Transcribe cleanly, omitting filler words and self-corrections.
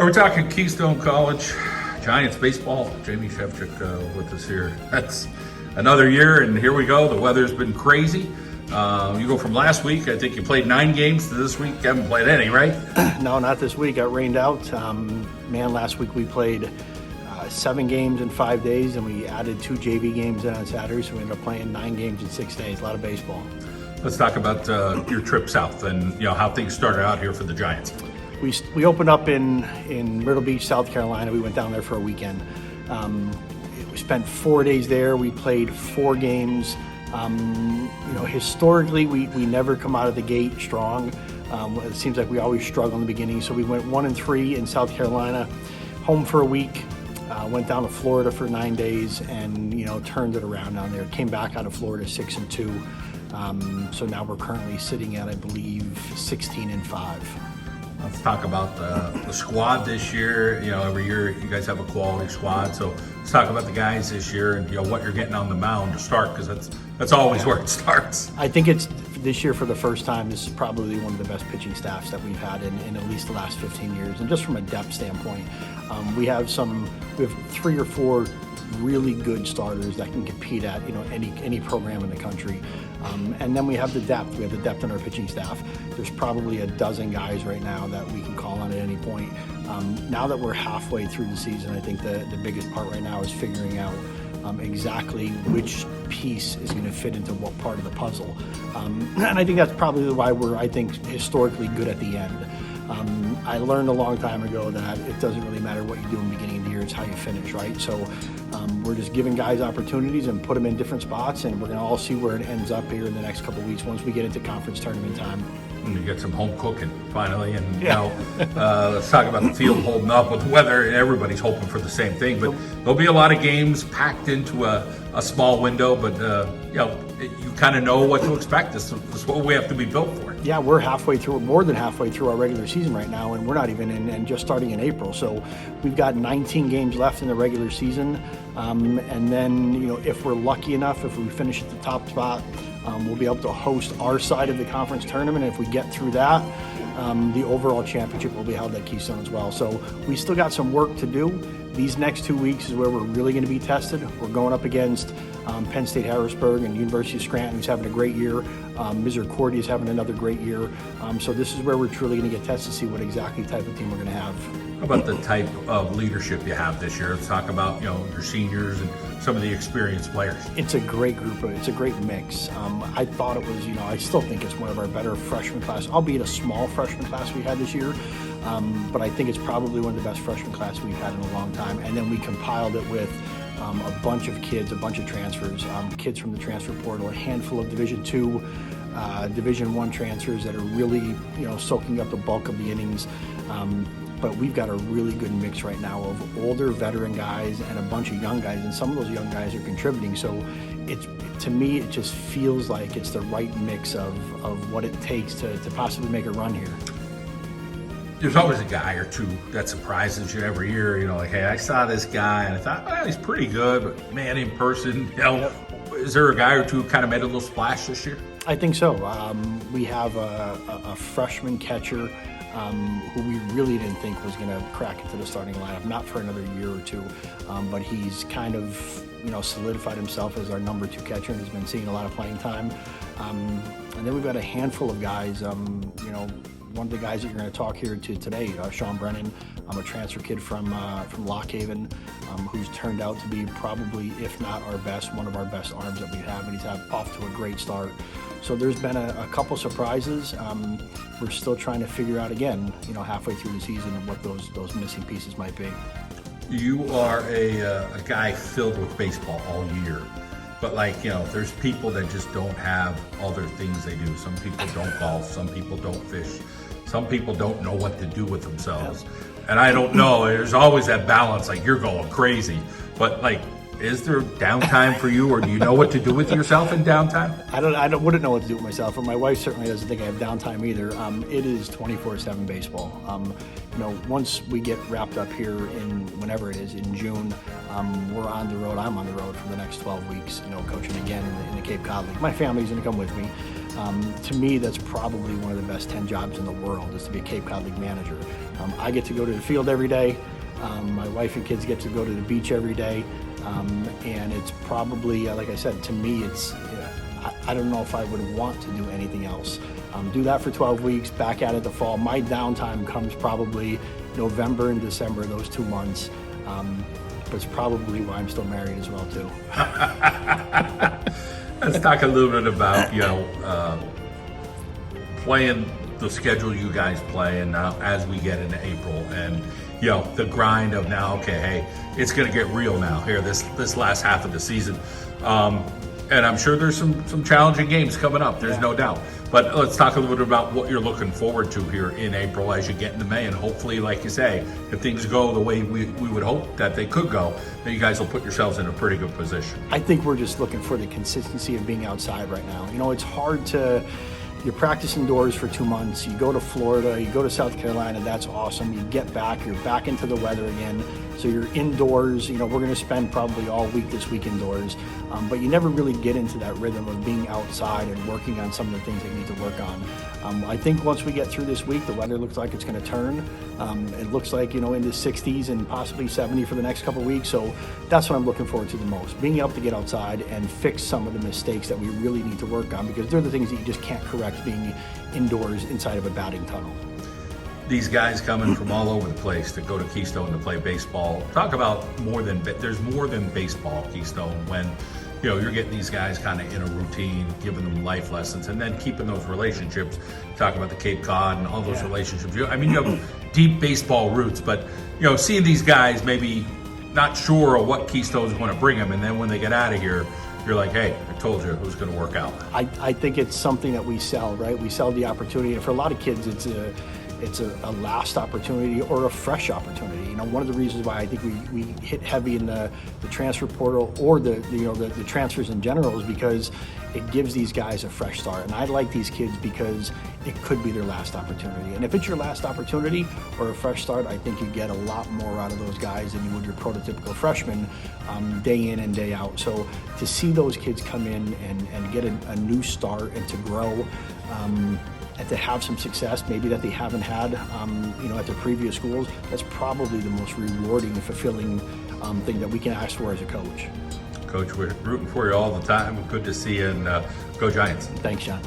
We're talking Keystone College, Giants baseball. Jamie Shevchik with us here. That's another year, and here we go. The weather's been crazy. You go from last week, I think you played 9 games, to this week, you haven't played any, right? No, not this week. Got rained out. Last week we played 7 games in 5 days, and we added 2 JV games on Saturday, so we ended up playing 9 games in 6 days. A lot of baseball. Let's talk about your trip south and how things started out here for the Giants. We opened up in Myrtle Beach, South Carolina. We went down there for a weekend. We spent 4 days there. We played 4 games. Historically, we never come out of the gate strong. It seems like we always struggle in the beginning. So we went 1-3 in South Carolina, home for a week. Went down to Florida for 9 days and turned it around down there. Came back out of Florida 6-2. So now we're currently sitting at, I believe, 16-5. Let's talk about the squad this year. Every year you guys have a quality squad. So let's talk about the guys this year and what you're getting on the mound to start, because that's always where it starts. I think it's this year for the first time. This is probably one of the best pitching staffs that we've had in at least the last 15 years. And just from a depth standpoint, we have 3 or 4 really good starters that can compete at any program in the country. And then we have the depth. We have the depth in our pitching staff. There's probably a dozen guys right now that we can call on at any point. Now that we're halfway through the season, I think the biggest part right now is figuring out exactly which piece is going to fit into what part of the puzzle. And I think that's probably why we're, historically good at the end. I learned a long time ago that it doesn't really matter what you do in the beginning of the year, it's how you finish, right? So we're just giving guys opportunities and put them in different spots, and we're going to all see where it ends up here in the next couple of weeks once we get into conference tournament time. And you get some home cooking finally, and let's talk about the field holding up with the weather. And everybody's hoping for the same thing, but there'll be a lot of games packed into a small window. But you kind of know what to expect. This is what we have to be built for. Yeah, we're more than halfway through our regular season right now, and we're not even in just starting in April. So we've got 19 games left in the regular season, and then if we're lucky enough, if we finish at the top spot, we'll be able to host our side of the conference tournament. If we get through that, the overall championship will be held at Keystone as well. So we still got some work to do. These next 2 weeks is where we're really going to be tested. We're going up against Penn State Harrisburg and University of Scranton, who's having a great year. Misericordia is having another great year. So this is where we're truly going to get tested to see what exactly type of team we're going to have. How about the type of leadership you have this year? Let's talk about your seniors and some of the experienced players. It's a great group. It's a great mix. I thought it was, I still think it's one of our better freshman class, albeit a small freshman class we had this year. But I think it's probably one of the best freshman class we've had in a long time. And then we compiled it with a bunch of kids, a bunch of transfers, kids from the transfer portal, a handful of Division II, Division I transfers that are really, soaking up the bulk of the innings. But we've got a really good mix right now of older veteran guys and a bunch of young guys, and some of those young guys are contributing. So to me, it just feels like it's the right mix of what it takes to possibly make a run here. There's always a guy or two that surprises you every year. Like, hey, I saw this guy and I thought, well, he's pretty good, but man, in person, is there a guy or two who kind of made a little splash this year? I think so. We have a freshman catcher who we really didn't think was going to crack into the starting lineup, not for another year or two, but he's kind of solidified himself as our number 2 catcher and has been seeing a lot of playing time. And then we've got a handful of guys. One of the guys that you're going to talk here to today, Sean Brennan, a transfer kid from Lock Haven, who's turned out to be probably, if not one of our best arms that we have, and he's off to a great start. So there's been a couple surprises. We're still trying to figure out again, halfway through the season, what those missing pieces might be. You are a guy filled with baseball all year. But there's people that just don't have other things they do. Some people don't golf, some people don't fish, some people don't know what to do with themselves. And I don't know, there's always that balance, you're going crazy. But is there downtime for you, or do you know what to do with yourself in downtime? I wouldn't know what to do with myself, and my wife certainly doesn't think I have downtime either. It is 24/7 baseball. Once we get wrapped up here in whenever it is in June, we're on the road. I'm on the road for the next 12 weeks, coaching again in the Cape Cod League. My family's going to come with me. To me, that's probably one of the best 10 jobs in the world, is to be a Cape Cod League manager. I get to go to the field every day. My wife and kids get to go to the beach every day. And it's probably, like I said, to me, I don't know if I would want to do anything else. Do that for 12 weeks, back at it the fall. My downtime comes probably November and December, those 2 months. But it's probably why I'm still married as well, too. Let's talk a little bit about, playing the schedule you guys play, and now as we get into April, and the grind of now, okay, hey, it's going to get real now here this last half of the season. And I'm sure there's some challenging games coming up, there's no doubt. But let's talk a little bit about what you're looking forward to here in April as you get into May, and hopefully, like you say, if things go the way we would hope that they could go, then you guys will put yourselves in a pretty good position. I think we're just looking for the consistency of being outside right now. It's hard to... You practice indoors for 2 months, you go to Florida, you go to South Carolina, that's awesome. You get back, you're back into the weather again. So you're indoors, we're gonna spend probably all week this week indoors. But you never really get into that rhythm of being outside and working on some of the things that you need to work on. I think once we get through this week, the weather looks like it's gonna turn. It looks like, in the 60s and possibly 70 for the next couple of weeks. So that's what I'm looking forward to the most. Being able to get outside and fix some of the mistakes that we really need to work on, because they're the things that you just can't correct being indoors inside of a batting tunnel. These guys coming from all over the place to go to Keystone to play baseball. Talk about there's more than baseball, Keystone, when you're getting these guys kind of in a routine, giving them life lessons, and then keeping those relationships. Talk about the Cape Cod and all those relationships. You have deep baseball roots, but seeing these guys maybe not sure of what Keystone's going to bring them, and then when they get out of here, you're like, hey, I told you it was going to work out. I think it's something that we sell, right? We sell the opportunity, and for a lot of kids, it's a last opportunity or a fresh opportunity. One of the reasons why I think we hit heavy in the transfer portal or the transfers in general is because it gives these guys a fresh start. And I like these kids because it could be their last opportunity. And if it's your last opportunity or a fresh start, I think you get a lot more out of those guys than you would your prototypical freshman day in and day out. So to see those kids come in and get a new start and to grow, and to have some success, maybe that they haven't had, at their previous schools, that's probably the most rewarding and fulfilling thing that we can ask for as a coach. Coach, we're rooting for you all the time. Good to see you, and go Giants. Thanks, John.